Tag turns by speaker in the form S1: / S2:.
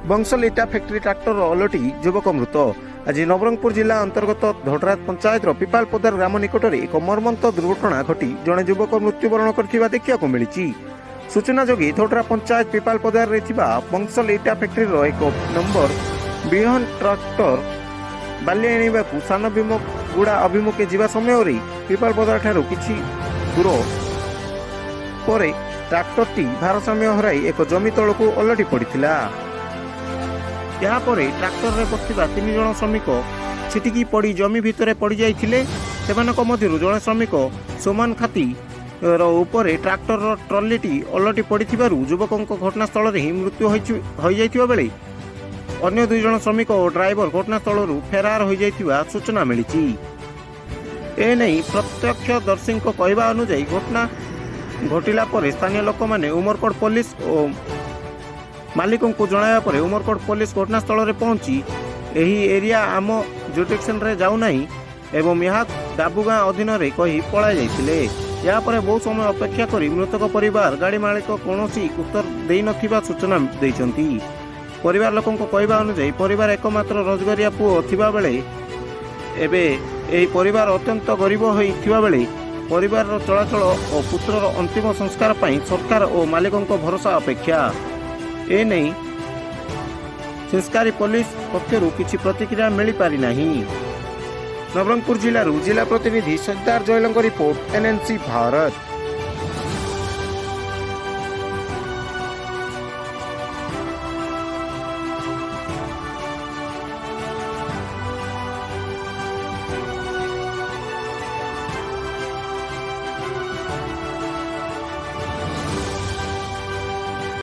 S1: बंसल इटा factory tractor ओलटी युवक मृत। आज नवरंगपुर जिला अंतर्गत धोडराज पंचायत पिपालपदार ग्राम निकट में एक मर्मंत दुर्घटना घटी जड़े युवक मृत्युवरण करथिबा देखिବାକୁ मिलिछि। सूचना जोगी धोडरा पंचायत पिपालपदार रे थिबा बंसल इटा फैक्ट्री रो एक नंबर बिहन ट्राक्टर बाली आनिबाकू सान भीमगुड़ा अभिमुखे जिबा समय रे पिपालपदार ठारू किछि दूर परे ट्राक्टरटी भारसाम्य हराई एक जमी तलकू ओलटी पड़िथिला। यहाँ पर ट्राक्टर रे बसिबा 3 जण श्रमिक छिटिकी पड़ी जमी भितर पड़ जाइथिले। सेमानक मध्यरु जणे श्रमिक सोमान खाती उपरे ट्राक्टर ट्रलीटी ओलटी पड़िथिबारु युवकक घटनास्थल रे ही मृत्यु होई जाइथिबा बेले अन्य 2 जण श्रमिक और ड्राइवर घटनास्थल फेरार होई जाइथिबा सूचना मिलिछि। एने प्रत्यक्षदर्शी कहवा अनुसार घटना घटिला पर स्थानीय लोक माने उमरकोट पुलिस और मालिकों को जणाया पर उमरकोट पुलिस घटनास्थल में पहुंची एही एरिया आम जुडिक्शन रे जाऊ नहीं एवं यहाँ डाबुगाँ अधीन रे कही पळाई जाइथिले। या पर बहुत समय अपेक्षा करी मृतक परिवार गाड़ी मालिक कौनसी उत्तर देई नथिबा सूचना दैछंती। परिवार लोकों को कहवा अनुसार परिवार एकमात्र रोजगारिया पुओ थिबा बेले एबे एही परिवार अत्यंत गरीब होइथिबा बेले परिवार चलाचल और पुत्रर अंतिम संस्कार पाई सरकार और मालिकों भरोसा अपेक्षा। ए नहीं संस्कारी पुलिस पक्षरु किछि प्रतिक्रिया मिली पारि नाही। नवरंगपुर जिला प्रतिनिधि सरदार जयलंग रिपोर्ट NNC भारत।